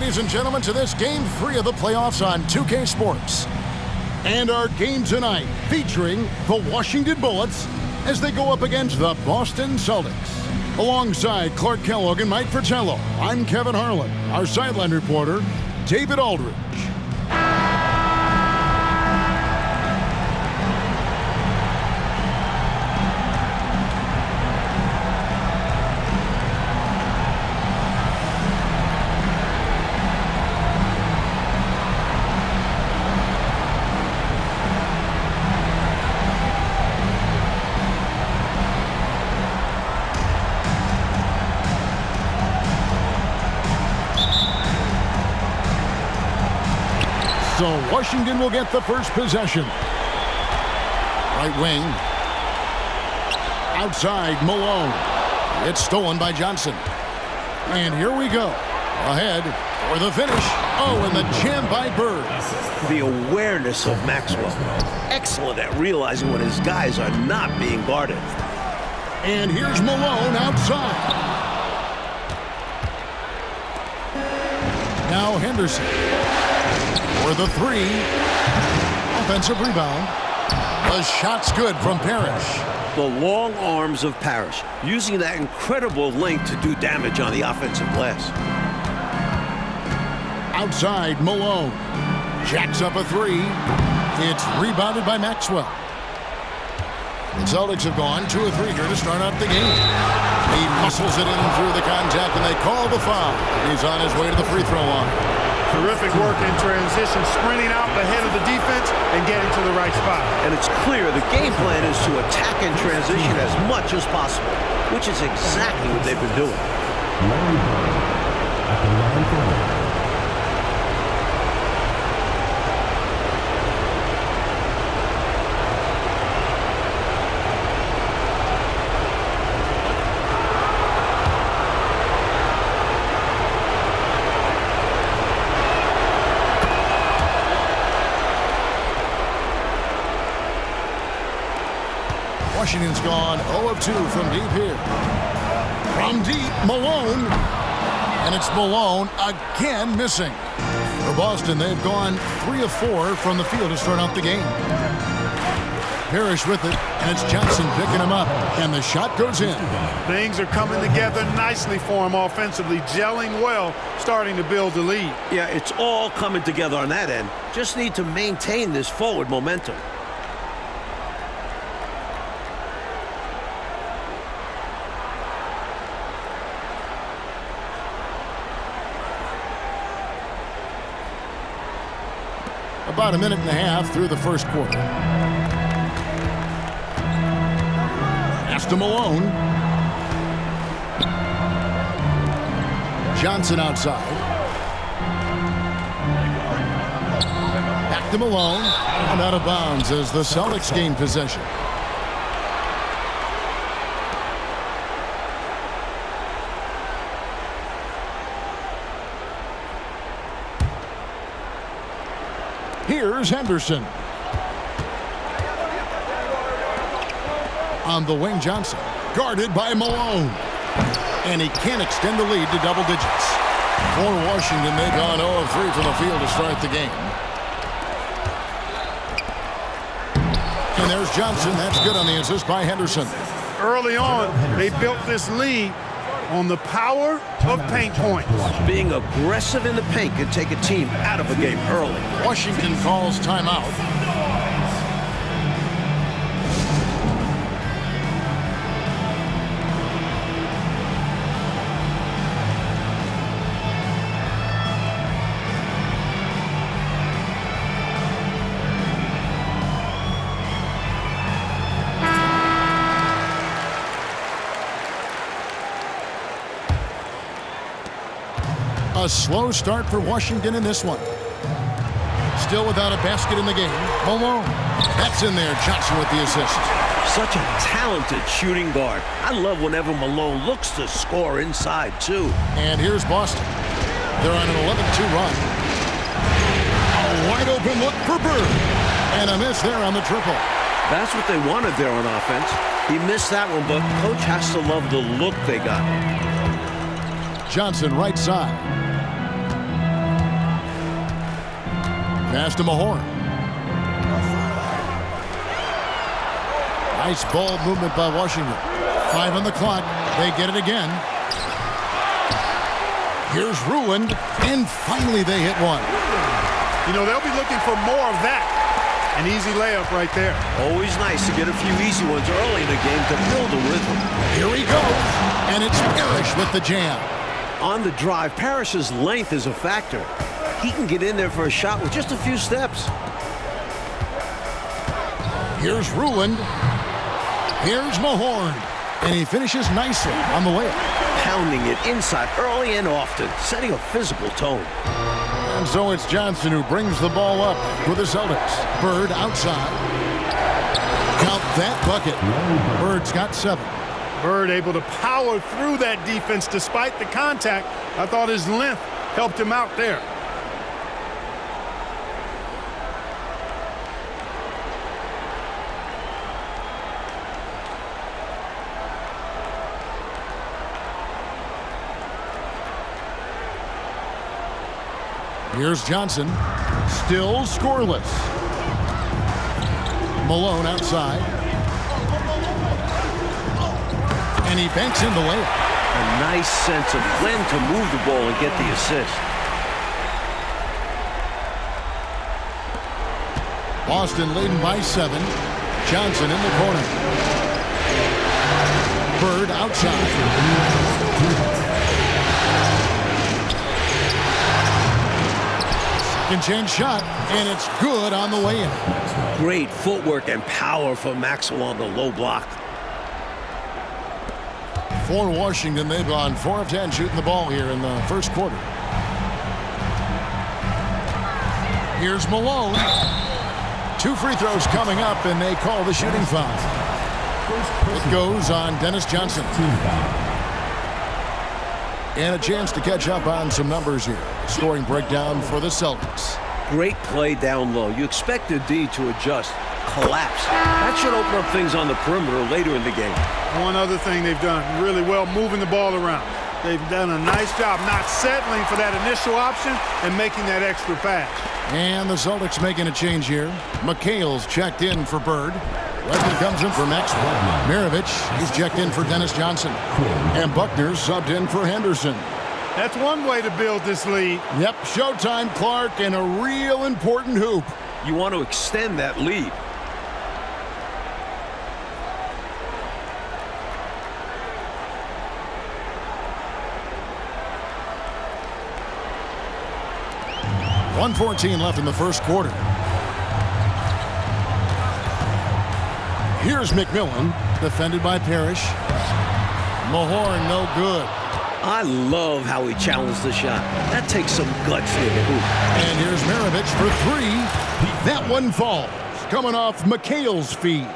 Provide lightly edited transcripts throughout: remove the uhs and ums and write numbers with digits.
ladies and gentlemen, to this Game 3 of the playoffs on 2K Sports. And our game tonight featuring the Washington Bullets as they go up against the Boston Celtics. Alongside Clark Kellogg and Mike Fratello, I'm Kevin Harlan. Our sideline reporter, David Aldridge. So Washington will get the first possession. Right wing. Outside, Malone. It's stolen by Johnson. And here we go. Ahead for the finish. Oh, and the jam by Bird. The awareness of Maxwell. Excellent at realizing when his guys are not being guarded. And here's Malone outside. Now Henderson. For the three. Offensive rebound. The shot's good from Parrish. The long arms of Parrish, using that incredible length to do damage on the offensive glass. Outside, Malone. Jacks up a three. It's rebounded by Maxwell. The Celtics have gone 2 of 3 here to start out the game. He muscles it in through the contact, and they call the foul. He's on his way to the free throw line. Terrific work in transition, sprinting out ahead of the defense and getting to the right spot. And it's clear the game plan is to attack in transition as much as possible, which is exactly what they've been doing. At the line for one. Washington's gone 0 of 2 from deep here. From deep, Malone. And it's Malone again missing. For Boston, they've gone 3 of 4 from the field to start out the game. Parrish with it, and it's Johnson picking him up. And the shot goes in. Things are coming together nicely for him offensively, gelling well, starting to build the lead. Yeah, it's all coming together on that end. Just need to maintain this forward momentum. About a minute and a half through the first quarter. Pass to Malone. Johnson outside. Back to Malone. And out of bounds as the Celtics gain possession. Here's Henderson. On the wing, Johnson. Guarded by Malone. And he can't extend the lead to double digits. For Washington, they've gone 0 of 3 from the field to start the game. And there's Johnson. That's good on the assist by Henderson. Early on, they built this lead on the power of paint points. Being aggressive in the paint can take a team out of a game early. Washington calls timeout. A slow start for Washington in this one. Still without a basket in the game. Malone. That's in there. Johnson with the assist. Such a talented shooting guard. I love whenever Malone looks to score inside, too. And here's Boston. They're on an 11-2 run. A wide open look for Bird. And a miss there on the triple. That's what they wanted there on offense. He missed that one, but coach has to love the look they got. Johnson right side. Pass to Mahorn. Nice ball movement by Washington. 5 on the clock. They get it again. Here's Ruined, and finally they hit one. You know, they'll be looking for more of that. An easy layup right there. Always nice to get a few easy ones early in the game to build a rhythm. Here he goes, and it's Parrish with the jam. On the drive, Parrish's length is a factor. He can get in there for a shot with just a few steps. Here's Ruined. Here's Mahorn, and he finishes nicely on the layup. Pounding it inside early and often, setting a physical tone. And so it's Johnson who brings the ball up for the Celtics. Bird outside. Count that bucket. Bird's got 7. Bird able to power through that defense despite the contact. I thought his length helped him out there. Here's Johnson, still scoreless. Malone outside. And he banks in the layup. A nice sense of when to move the ball and get the assist. Boston leading by 7. Johnson in the corner. Bird outside. Second chance shot, and it's good on the way in. Great footwork and power from Maxwell on the low block. For Washington, they've gone 4 of 10 shooting the ball here in the first quarter. Here's Malone. 2 free throws coming up, and they call the shooting foul. It goes on Dennis Johnson. And a chance to catch up on some numbers here. Scoring breakdown for the Celtics. Great play down low. You expect the D to adjust, collapse. That should open up things on the perimeter later in the game. One other thing they've done really well, moving the ball around. They've done a nice job not settling for that initial option and making that extra pass. And the Celtics making a change here. McHale's checked in for Bird. Redmond comes in for Maxwell. Mirovic, he's checked in for Dennis Johnson. And Buckner subbed in for Henderson. That's one way to build this lead. Yep, showtime, Clark, and a real important hoop. You want to extend that lead. .114 left in the first quarter. Here's McMillan, defended by Parrish. Mahorn, no good. I love how he challenged the shot. That takes some guts near the hoop. And here's Mirovic for 3. That one falls, coming off McHale's feet.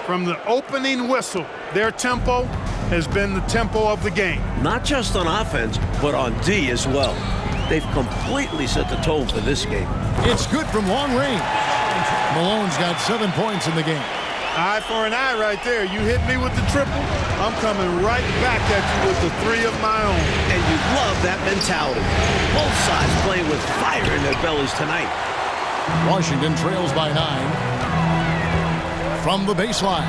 From the opening whistle, their tempo has been the tempo of the game. Not just on offense, but on D as well. They've completely set the tone for this game. It's good from long range. Malone's got 7 points in the game. Eye for an eye right there. You hit me with the triple, I'm coming right back at you with the 3 of my own. And you love that mentality. Both sides playing with fire in their bellies tonight. Washington trails by 9. From the baseline.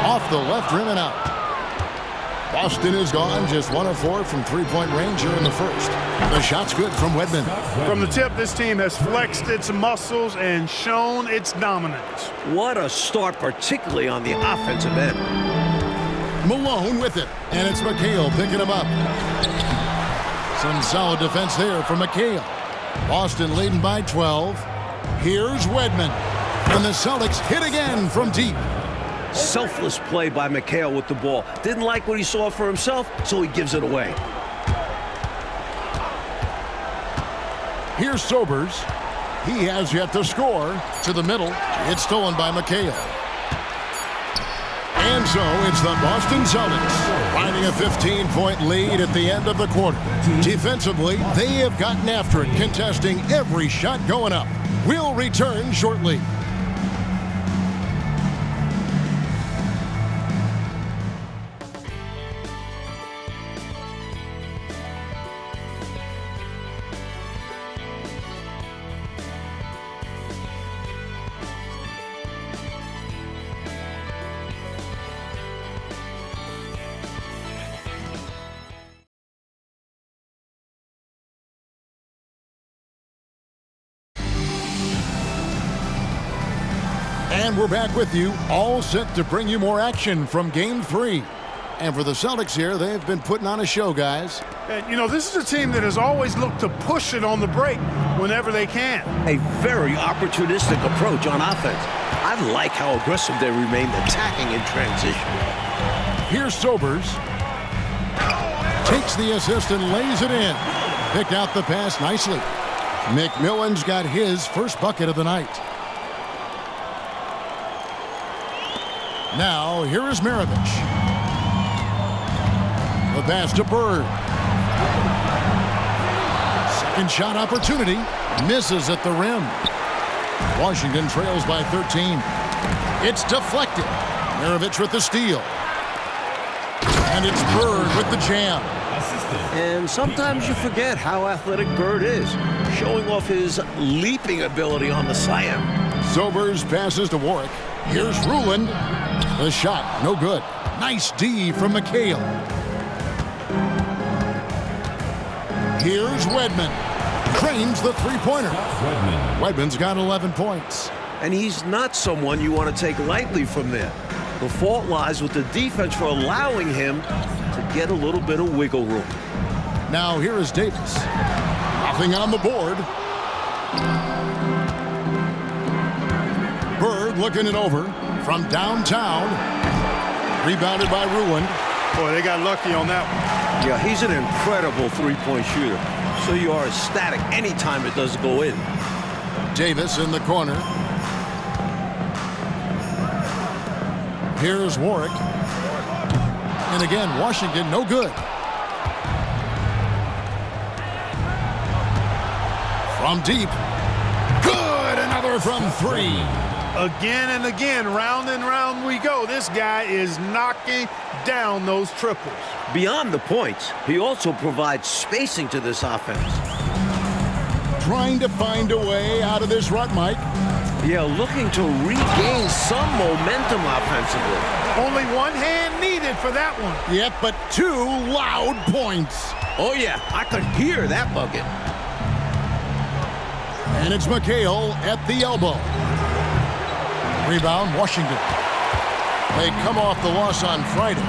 Off the left rim and out. Boston is gone, just 1 of 4 from three-point range here in the first. The shot's good from Wedman. From the tip, this team has flexed its muscles and shown its dominance. What a start, particularly on the offensive end. Malone with it, and it's McHale picking him up. Some solid defense there for McHale. Boston leading by 12. Here's Wedman. And the Celtics hit again from deep. Selfless play by McHale with the ball. Didn't like what he saw for himself, so he gives it away. Here's Sobers. He has yet to score. To the middle. It's stolen by McHale. And so it's the Boston Celtics finding a 15-point lead at the end of the quarter. Defensively, they have gotten after it, contesting every shot going up. We'll return shortly. And we're back with you, all set to bring you more action from Game 3. And for the Celtics here, they've been putting on a show, guys. And, you know, this is a team that has always looked to push it on the break whenever they can. A very opportunistic approach on offense. I like how aggressive they remain attacking in transition. Here's Sobers. Takes the assist and lays it in. Picked out the pass nicely. McMillan's got his first bucket of the night. Now, here is Maravich. The pass to Bird. Second shot opportunity. Misses at the rim. Washington trails by 13. It's deflected. Maravich with the steal. And it's Bird with the jam. And sometimes you forget how athletic Bird is, showing off his leaping ability on the slam. Sobers passes to Warwick. Here's Ruland. The shot, no good. Nice D from McHale. Here's Wedman. Cranes the three-pointer. Wedman's got 11 points. And he's not someone you want to take lightly from there. The fault lies with the defense for allowing him to get a little bit of wiggle room. Now here is Davis. Nothing on the board. Bird looking it over from downtown. Rebounded by Ruland. Boy, they got lucky on that one. Yeah, he's an incredible three-point shooter. So you are ecstatic anytime it doesn't go in. Davis in the corner. Here's Warwick. And again, Washington, no good. From deep. Good! Another from three. Again and again, round and round we go. This guy is knocking down those triples. Beyond the points, he also provides spacing to this offense. Trying to find a way out of this rut, Mike. Yeah, looking to regain some momentum offensively. Only one hand needed for that one. Yep, but two loud points. Oh, yeah, I could hear that bucket. And it's McHale at the elbow. Rebound, Washington. They come off the loss on Friday.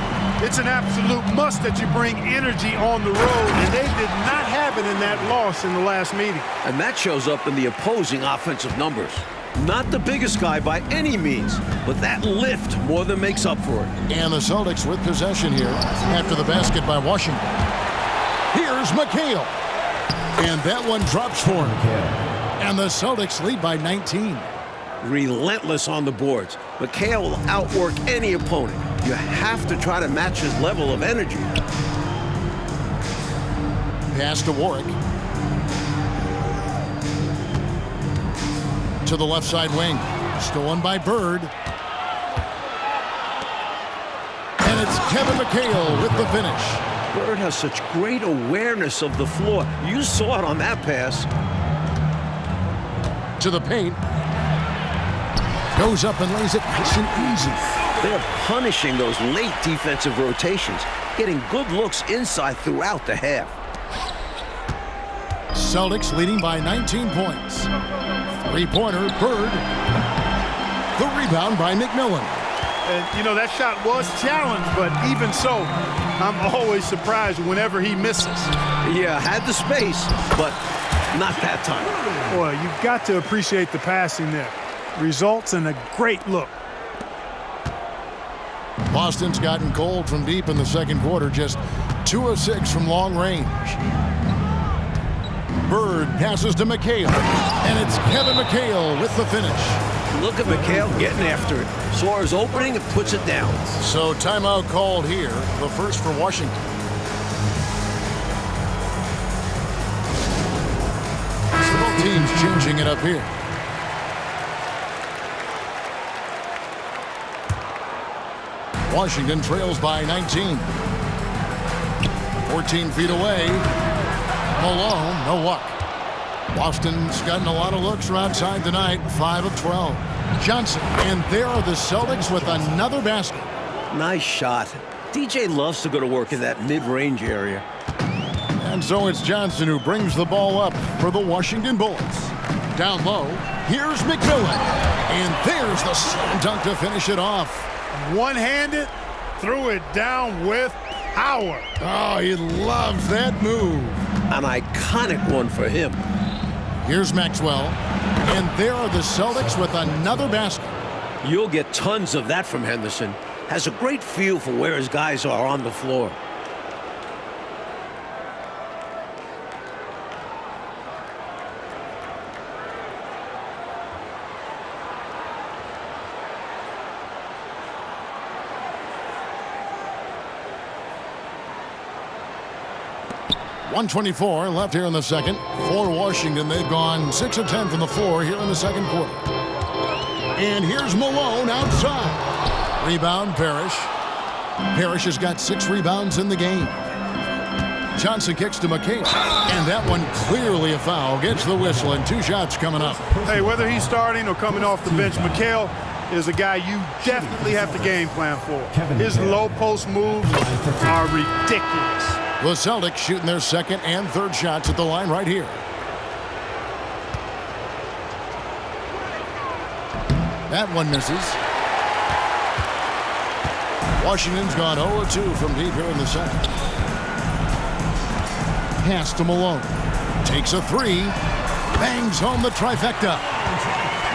It's an absolute must that you bring energy on the road, and they did not have it in that loss in the last meeting. And that shows up in the opposing offensive numbers. Not the biggest guy by any means, but that lift more than makes up for it. And the Celtics with possession here after the basket by Washington. Here's McHale. And that one drops for him. And the Celtics lead by 19. Relentless on the boards. McHale will outwork any opponent. You have to try to match his level of energy. Pass to Warwick. To the left side wing. Stolen by Bird. And it's Kevin McHale with the finish. Bird has such great awareness of the floor. You saw it on that pass. To the paint. Goes up and lays it nice and easy. They're punishing those late defensive rotations, getting good looks inside throughout the half. Celtics leading by 19 points. Three-pointer, Bird. The rebound by McMillan. And, you know, that shot was challenged, but even so, I'm always surprised whenever he misses. Yeah, had the space, but not that time. Boy, you've got to appreciate the passing there. Results in a great look. Boston's gotten cold from deep in the second quarter, just 2 of 6 from long range. Bird passes to McHale, and it's Kevin McHale with the finish. Look at McHale getting after it. Saw his opening and puts it down. So timeout called here, the first for Washington. So both teams changing it up here. Washington trails by 19. 14 feet away. Malone, no luck. Boston's gotten a lot of looks from outside tonight, 5 of 12. Johnson, and there are the Celtics with another basket. Nice shot. DJ loves to go to work in that mid-range area. And so it's Johnson who brings the ball up for the Washington Bullets. Down low, Here's McMillan. And there's the slam dunk to finish it off. One-handed, threw it down with power. Oh, he loves that move. An iconic one for him. Here's Maxwell. And there are the Celtics with another basket. You'll get tons of that from Henderson. Has a great feel for where his guys are on the floor. .124 left here in the second. For Washington, they've gone 6 of 10 from the floor here in the second quarter. And here's Malone outside. Rebound, Parrish. Parrish has got 6 rebounds in the game. Johnson kicks to McCain. And that one clearly a foul. Gets the whistle and 2 shots coming up. Hey, whether he's starting or coming off the bench, McHale is a guy you definitely have to game plan for. His low post moves are ridiculous. The Celtics shooting their second and third shots at the line right here. That one misses. Washington's gone 0-2 from deep here in the second. Pass to Malone. Takes a 3. Bangs home the trifecta.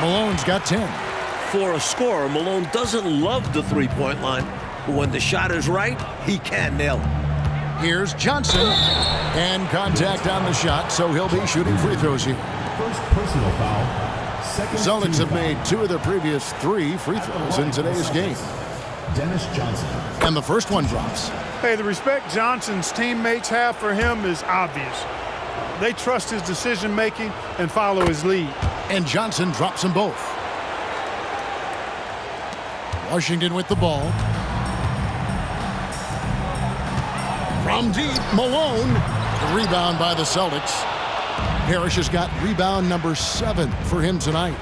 Malone's got 10. For a scorer, Malone doesn't love the three-point line, but when the shot is right, he can nail it. Here's Johnson, and contact on the shot, so he'll be shooting free throws here. First personal foul. Second Celtics have made 2 of their previous 3 free throws in today's game. Dennis Johnson. And the first one drops. Hey, the respect Johnson's teammates have for him is obvious. They trust his decision-making and follow his lead. And Johnson drops them both. Washington with the ball. From deep, Malone. The rebound by the Celtics. Parrish has got rebound number 7 for him tonight.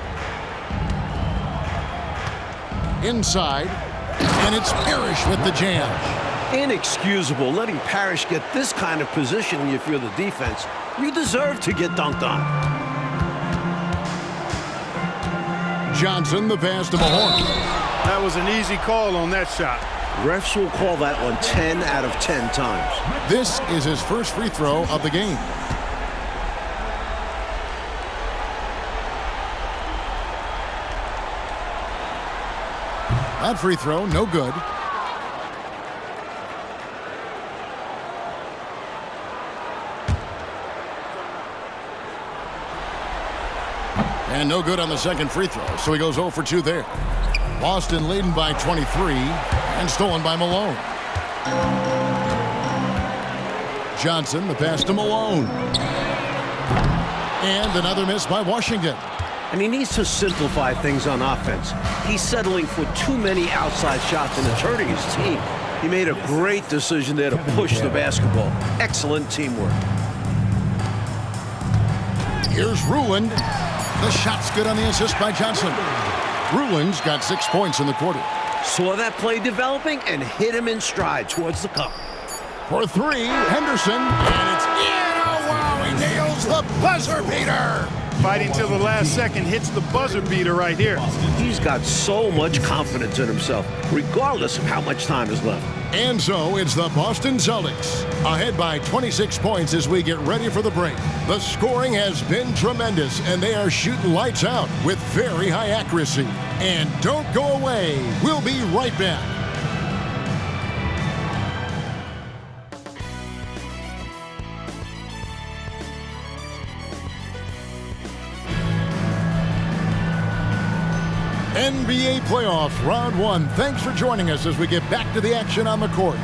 Inside, and it's Parrish with the jam. Inexcusable letting Parrish get this kind of positioning if you're the defense. You deserve to get dunked on. Johnson, the pass to Mahorn. That was an easy call on that shot. Refs will call that one 10 out of 10 times. This is his first free throw of the game. That free throw, no good. And no good on the second free throw, so he goes 0 for 2 there. Boston leading by 23 and stolen by Malone. Johnson, the pass to Malone. And another miss by Washington. And he needs to simplify things on offense. He's settling for too many outside shots and it's hurting his team. He made a great decision there to push the basketball. Excellent teamwork. Here's Ruland. The shot's good on the assist by Johnson. Ruland's got 6 points in the quarter. Saw that play developing and hit him in stride towards the cup. For 3, Henderson. And it's in. Oh, wow, he nails the buzzer beater. Fighting till the last second, hits the buzzer beater right here. He's got so much confidence in himself, regardless of how much time is left. And so it's the Boston Celtics ahead by 26 points as we get ready for the break. The scoring has been tremendous, and they are shooting lights out with very high accuracy. And don't go away. We'll be right back. NBA Playoffs, Round 1. Thanks for joining us as we get back to the action on the court.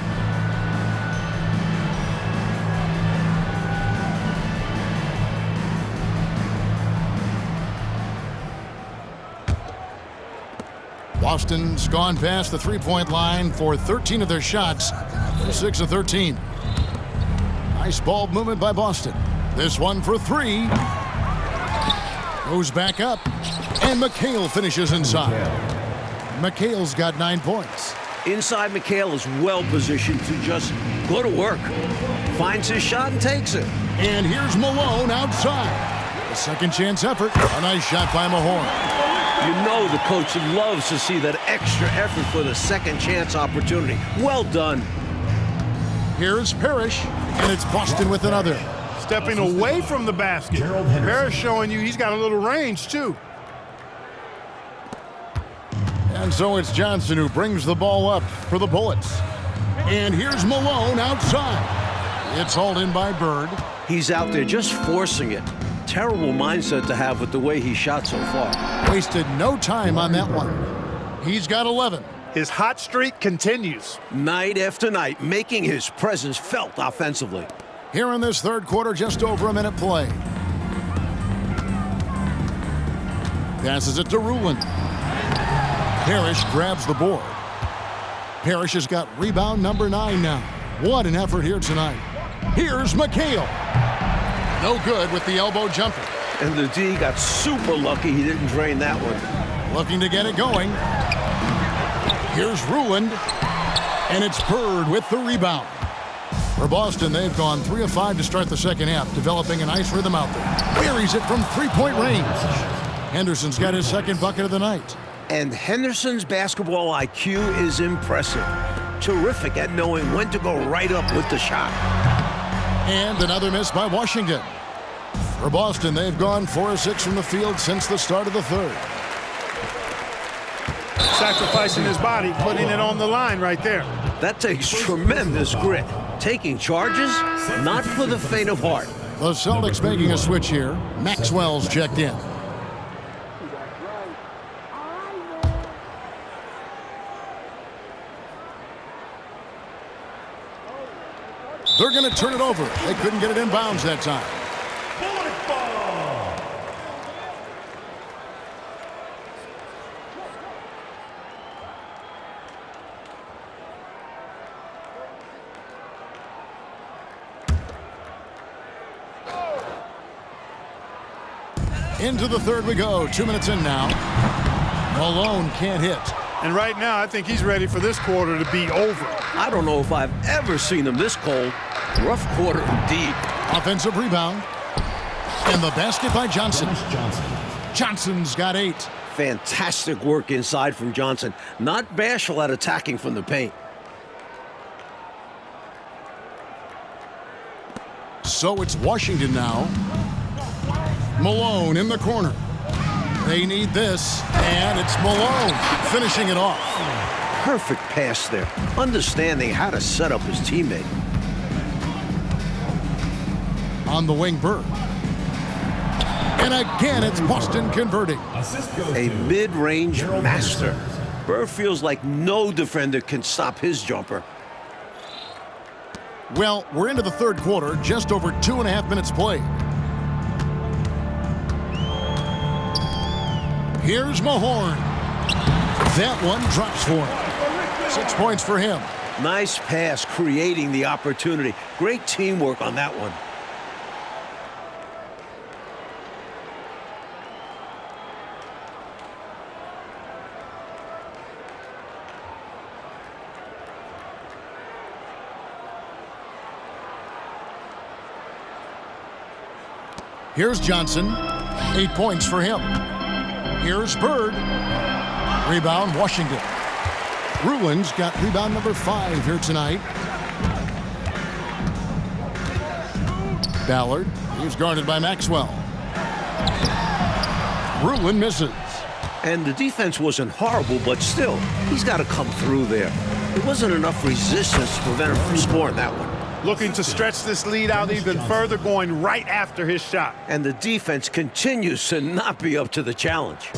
Boston's gone past the three-point line for 13 of their shots. 6 of 13. Nice ball movement by Boston. This one for 3. Goes back up. And McHale finishes inside. McHale's got 9 points. Inside, McHale is well positioned to just go to work. Finds his shot and takes it. And here's Malone outside. A second chance effort. A nice shot by Mahorn. You know the coach loves to see that extra effort for the second chance opportunity. Well done. Here's Parrish, and it's Boston with another. Stepping away from the basket. Parrish showing you he's got a little range, too. And so it's Johnson who brings the ball up for the Bullets. And here's Malone outside. It's hauled in by Bird. He's out there just forcing it. Terrible mindset to have with the way he shot so far. Wasted no time on that one. He's got 11. His hot streak continues. Night after night, making his presence felt offensively. Here in this third quarter, just over a minute play. Passes it to Rulin. Parrish grabs the board. Parrish has got rebound number 9 now. What an effort here tonight. Here's McHale. No good with the elbow jumper. And the D got super lucky he didn't drain that one. Looking to get it going. Here's Ruland. And it's Bird with the rebound. For Boston, they've gone 3 of 5 to start the second half, developing a nice rhythm out there. Buries it from three-point range. Henderson's got his second bucket of the night. And Henderson's basketball IQ is impressive. Terrific at knowing when to go right up with the shot. And another miss by Washington. For Boston, they've gone 4 of 6 from the field since the start of the third. Sacrificing his body, putting it on the line right there. That takes tremendous grit. Taking charges, not for the faint of heart. The Celtics making a switch here. Maxwell's checked in. They're going to turn it over. They couldn't get it in bounds that time. Into the third we go. 2 minutes in now. Malone can't hit. And right now, I think he's ready for this quarter to be over. I don't know if I've ever seen him this cold. Rough quarter indeed. Offensive rebound. And the basket by Johnson. Johnson's got 8. Fantastic work inside from Johnson. Not bashful at attacking from the paint. So it's Washington now. Malone in the corner. They need this, and it's Malone finishing it off. Perfect pass there. Understanding how to set up his teammate. On the wing, Bird. And again, it's Boston converting. A mid-range master. Bird feels like no defender can stop his jumper. Well, we're into the third quarter, just over 2.5 minutes played. Here's Mahorn. That one drops for him. 6 points for him. Nice pass, creating the opportunity. Great teamwork on that one. Here's Johnson. 8 points for him. Here's Bird. Rebound, Washington. Ruland's got rebound number 5 here tonight. Ballard. He's guarded by Maxwell. Ruland misses. And the defense wasn't horrible, but still, he's got to come through there. There wasn't enough resistance to prevent him from scoring that one. Looking to stretch this lead out even further, going right after his shot. And the defense continues to not be up to the challenge.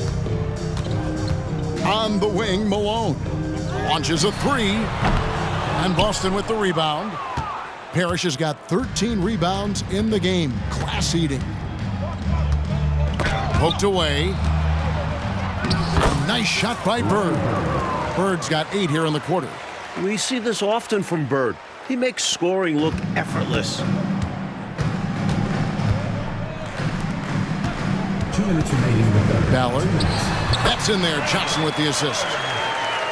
On the wing, Malone. Launches a 3. And Boston with the rebound. Parrish has got 13 rebounds in the game. Class eating. Poked away. Nice shot by Bird. Bird's got 8 here in the quarter. We see this often from Bird. He makes scoring look effortless. 2 minutes remaining in the third. Ballard. That's in there. Johnson with the assist.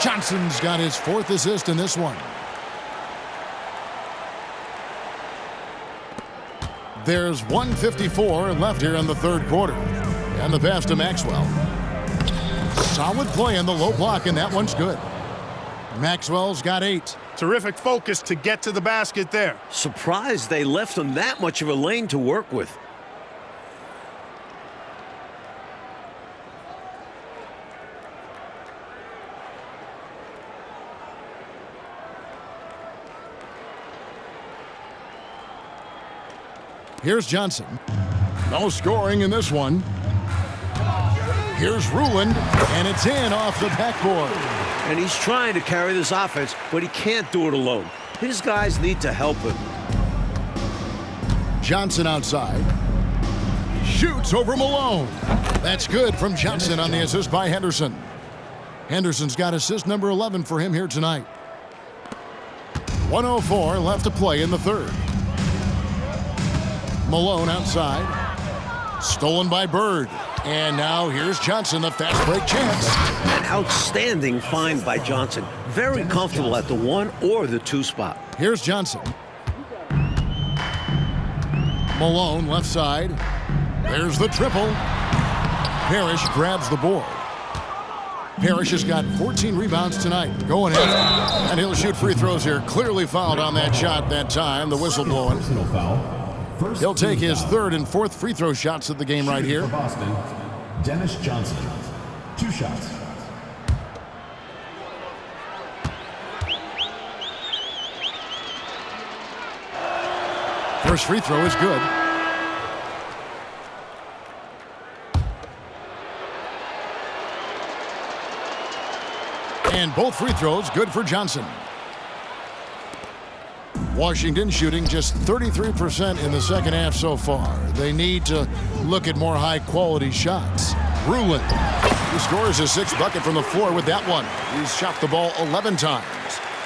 Johnson's got his 4th assist in this one. There's 1:54 left here in the third quarter. And the pass to Maxwell. Solid play in the low block, and that one's good. Maxwell's got 8. Terrific focus to get to the basket there. Surprised they left him that much of a lane to work with. Here's Johnson. No scoring in this one. Here's Ruland, and it's in off the backboard. And he's trying to carry this offense, but he can't do it alone. His guys need to help him. Johnson outside. Shoots over Malone. That's good from Johnson on the assist by Henderson. Henderson's got assist number 11 for him here tonight. 1:04 left to play in the third. Malone outside. Stolen by Bird. And now here's Johnson, the fast break chance. An outstanding find by Johnson. Very comfortable at the 1 or the 2 spot. Here's Johnson. Malone left side. There's the triple. Parrish grabs the board. Parrish has got 14 rebounds tonight. Going in. And he'll shoot free throws here. Clearly fouled on that shot that time. The whistle blowing. Personal foul. He'll take his third and fourth free throw shots of the game right here. For Boston, Dennis Johnson. 2 shots. First free throw is good. And both free throws good for Johnson. Washington shooting just 33% in the second half so far. They need to look at more high-quality shots. Ruland, who scores his 6th bucket from the floor with that one. He's shot the ball 11 times.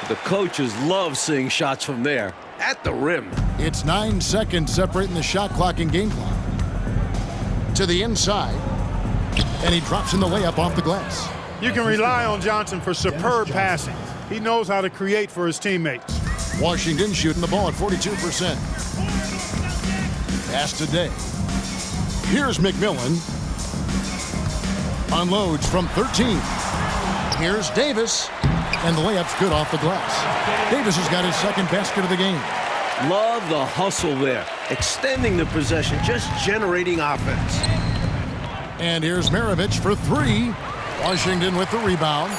The coaches love seeing shots from there, at the rim. It's 9 seconds separating the shot clock and game clock. To the inside, and he drops in the layup off the glass. You can rely on Johnson for superb passing. He knows how to create for his teammates. Washington shooting the ball at 42%. Pass today. Here's McMillan. Unloads from 13. Here's Davis. And the layup's good off the glass. Davis has got his 2nd basket of the game. Love the hustle there. Extending the possession, just generating offense. And here's Maravich for 3. Washington with the rebound.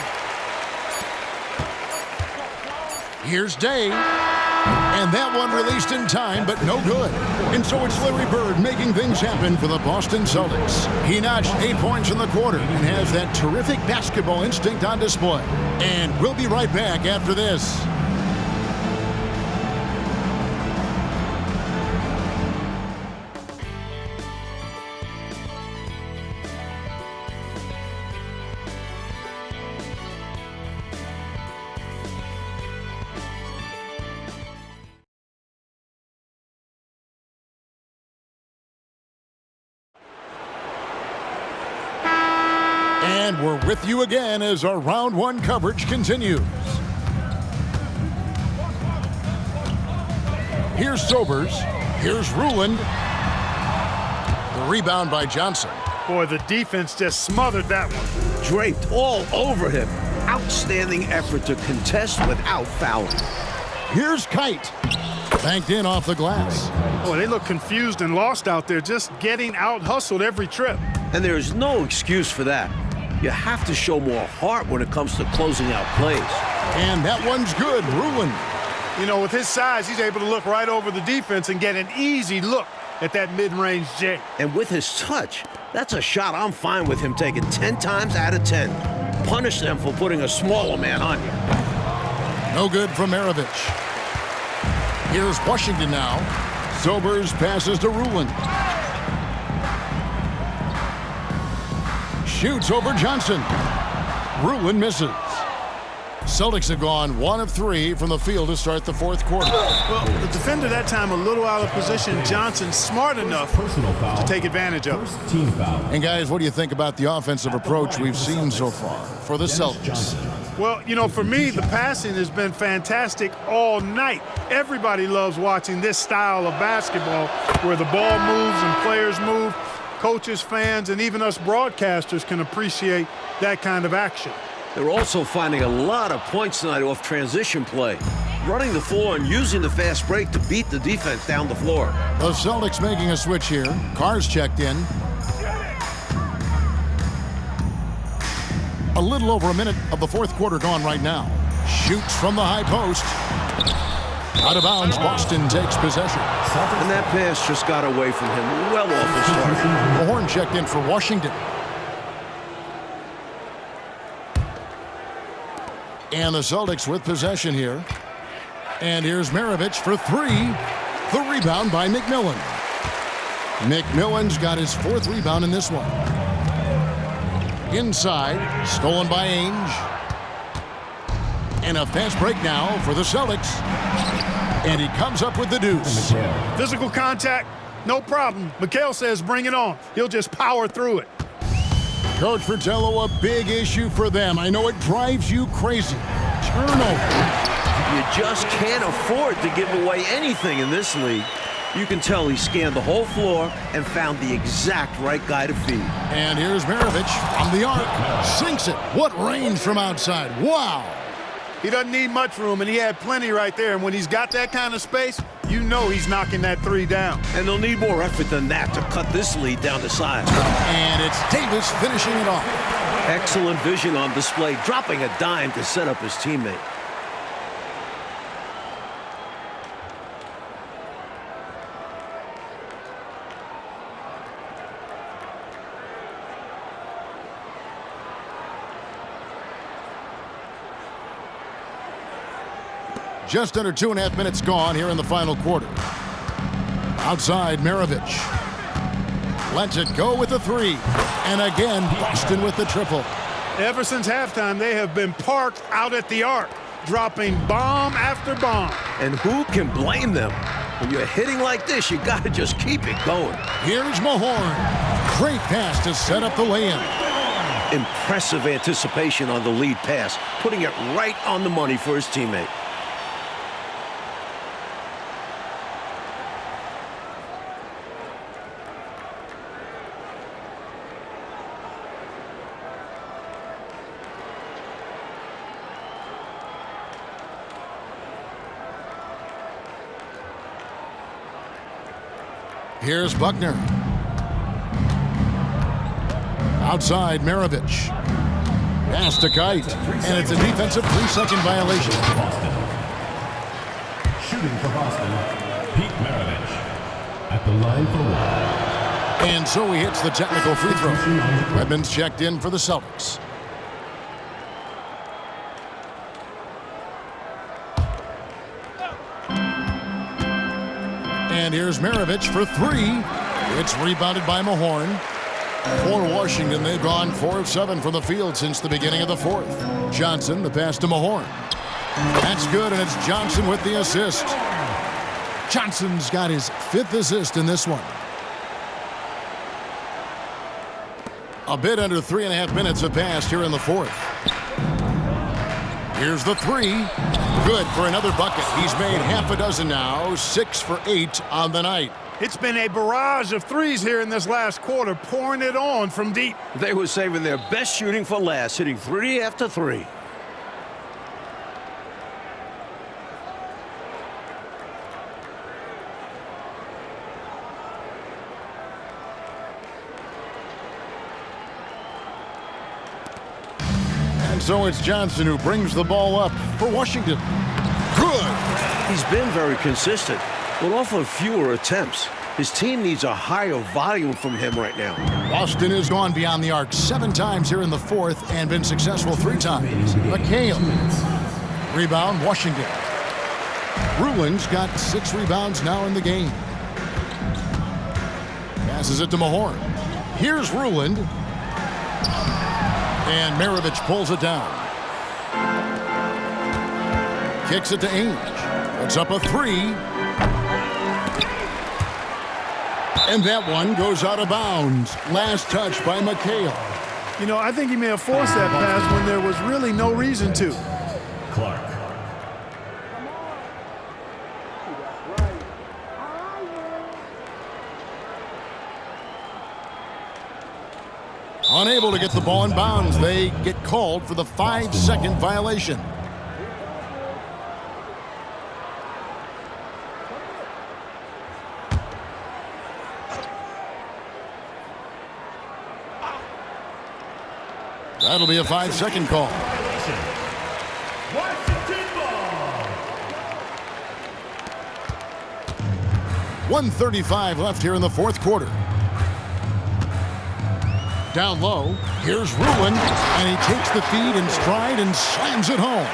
Here's Day. And that one released in time, but no good. And so it's Larry Bird making things happen for the Boston Celtics. He notched 8 points in the quarter and has that terrific basketball instinct on display. And we'll be right back after this. And we're with you again as our round 1 coverage continues. Here's Sobers. Here's Ruland. The rebound by Johnson. Boy, the defense just smothered that one. Draped all over him. Outstanding effort to contest without fouling. Here's Kite. Banked in off the glass. Boy, they look confused and lost out there, just getting out-hustled every trip. And there is no excuse for that. You have to show more heart when it comes to closing out plays. And that one's good. Ruland. You know, with his size, he's able to look right over the defense and get an easy look at that mid-range J. And with his touch, that's a shot I'm fine with him taking 10 times out of 10. Punish them for putting a smaller man on you. No good from Maravich. Here's Washington now. Sobers passes to Ruland. Shoots over Johnson. Ruland misses. Celtics have gone 1 of 3 from the field to start the 4th quarter. Well, the defender that time a little out of position. Johnson smart enough to take advantage of it. Team foul. And guys, what do you think about the offensive approach we've seen so far for the Celtics? Johnson. Well, you know, for me, the passing has been fantastic all night. Everybody loves watching this style of basketball where the ball moves and players move. Coaches, fans, and even us broadcasters can appreciate that kind of action. They're also finding a lot of points tonight off transition play, running the floor and using the fast break to beat the defense down the floor. The Celtics making a switch here. Carr's checked in. A little over a minute of the fourth quarter gone right now. Shoots from the high post. Out of bounds, Boston takes possession. And that pass just got away from him, well off the start. Mahorn checked in for Washington. And the Celtics with possession here. And here's Maravich for three. The rebound by McMillan. McMillan's got his fourth rebound in this one. Inside, stolen by Ainge. And a fast break now for the Celtics. And he comes up with the deuce. Physical contact, no problem. Mikhail says bring it on. He'll just power through it. Coach Fratello, a big issue for them. I know it drives you crazy. Turnover. You just can't afford to give away anything in this league. You can tell he scanned the whole floor and found the exact right guy to feed. And here's Maravich from the arc. Sinks it. What range from outside. Wow. He doesn't need much room, and he had plenty right there. And when he's got that kind of space, you know he's knocking that three down. And they'll need more effort than that to cut this lead down the side. And it's Davis finishing it off. Excellent vision on display, dropping a dime to set up his teammate. Just under 2.5 minutes gone here in the final quarter. Outside, Maravich. Lets it go with the three. And again, Boston with the triple. Ever since halftime, they have been parked out at the arc, dropping bomb after bomb. And who can blame them? When you're hitting like this, you got to just keep it going. Here's Mahorn. Great pass to set up the lay-in. Impressive anticipation on the lead pass, putting it right on the money for his teammate. Here's Buckner. Outside, Maravich. Pass to Kite. And it's a defensive 3-second violation. Boston. Shooting for Boston, Pete Maravich. At the line for one. And so he hits the technical free throw. Redmond's checked in for the Celtics. And here's Maravich for three. It's rebounded by Mahorn. For Washington, they've gone 4 of 7 from the field since the beginning of the fourth. Johnson, the pass to Mahorn. That's good, and it's Johnson with the assist. Johnson's got his 5th assist in this one. A bit under 3.5 minutes have passed here in the fourth. Here's the three. Good for another bucket. He's made half a dozen now, 6 for 8 on the night. It's been a barrage of threes here in this last quarter, pouring it on from deep. They were saving their best shooting for last, hitting 3 after 3. And so it's Johnson who brings the ball up for Washington. Good. He's been very consistent, but often fewer attempts. His team needs a higher volume from him right now. Boston has gone beyond the arc 7 times here in the fourth and been successful 3 times. McHale. Rebound, Washington. Rulin's got 6 rebounds now in the game. Passes it to Mahorn. Here's Ruland. And Maravich pulls it down. Kicks it to Ainge. Puts up a 3. And that one goes out of bounds. Last touch by McHale. You know, I think he may have forced that pass when there was really no reason to. Clark. Unable to get the ball in bounds. They get called for the 5-second violation. That'll be a 5-second call. 1:35 left here in the fourth quarter. Down low, here's Ruin, and he takes the feed in stride and slams it home.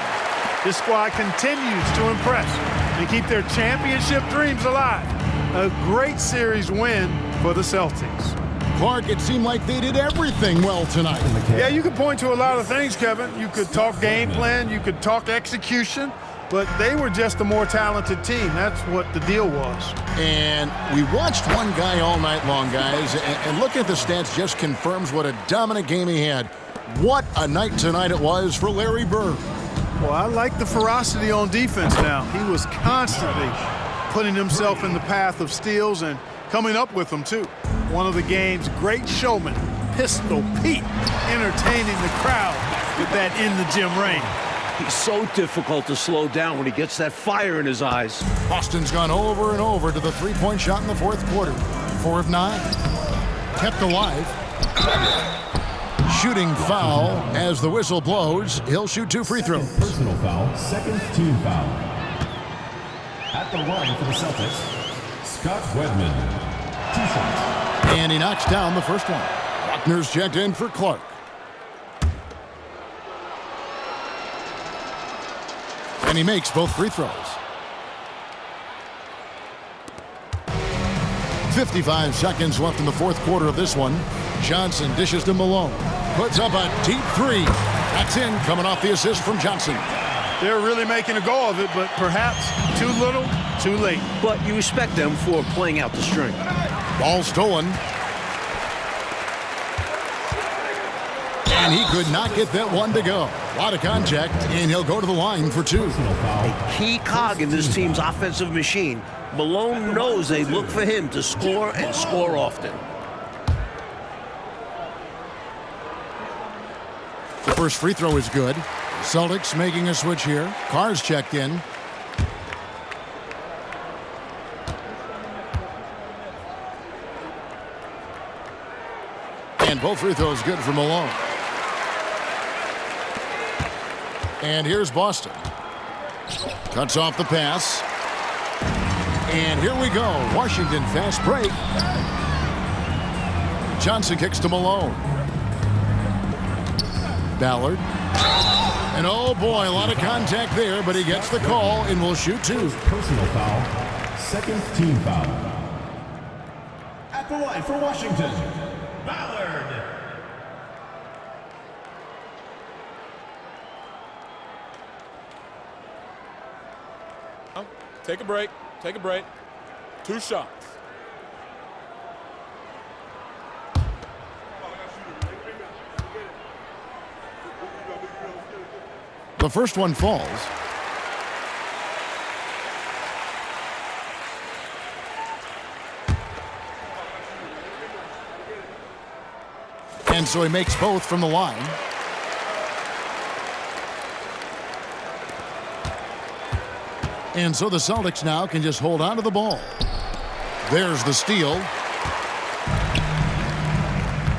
This squad continues to impress and keep their championship dreams alive. A great series win for the Celtics. Clark, it seemed like they did everything well tonight. Yeah, you could point to a lot of things, Kevin. You could talk game plan, you could talk execution, but they were just a more talented team. That's what the deal was. And we watched one guy all night long, guys, and looking at the stats just confirms what a dominant game he had. What a night tonight it was for Larry Bird. Well, I like the ferocity on defense now. He was constantly putting himself in the path of steals and coming up with them, too. One of the game's great showmen, Pistol Pete, entertaining the crowd with that in-the-gym rain. He's so difficult to slow down when he gets that fire in his eyes. Boston's gone over and over to the three-point shot in the fourth quarter. 4 of 9. Kept alive. Shooting foul as the whistle blows. He'll shoot 2 free throws. Personal foul, second team foul. At the line for the Celtics, Scott Wedman. 2 shots. And he knocks down the first one. Buckner's checked in for Clark. And he makes both free throws. 55 seconds left in the fourth quarter of this one. Johnson dishes to Malone. Puts up a deep 3. That's in, coming off the assist from Johnson. They're really making a go of it, but perhaps too little, too late. But you respect them for playing out the string. Ball stolen. And he could not get that one to go. A lot of contact, and he'll go to the line for 2. A key cog in this team's offensive machine. Malone knows they look for him to score and score often. The first free throw is good. Celtics making a switch here. Carr's checked in. And both free throws good for Malone. And here's Boston. Cuts off the pass. And here we go. Washington fast break. Johnson kicks to Malone. Ballard. And oh boy, a lot of contact there, but he gets the call and will shoot 2. Personal foul, second team foul. At the line for Washington, Ballard. Take a break. Take a break. 2 shots. The first one falls. And so he makes both from the line. And so the Celtics now can just hold on to the ball. There's the steal.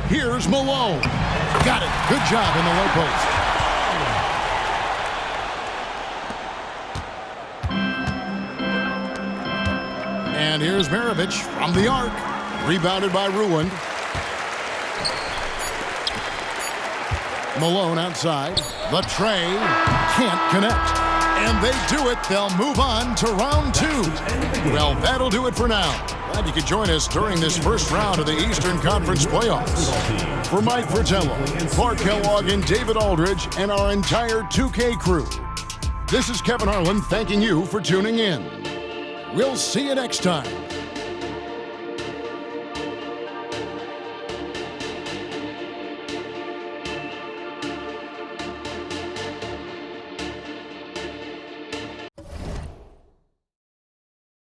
Here's Malone. Got it. Good job in the low post. And here's Maravich from the arc. Rebounded by Ruin. Malone outside. The tray can't connect. And they do it. They'll move on to round 2. Well, that'll do it for now. Glad you could join us during this first round of the Eastern Conference Playoffs. For Mike Fratello, Clark Kellogg, and David Aldridge, and our entire 2K crew, this is Kevin Harlan thanking you for tuning in. We'll see you next time.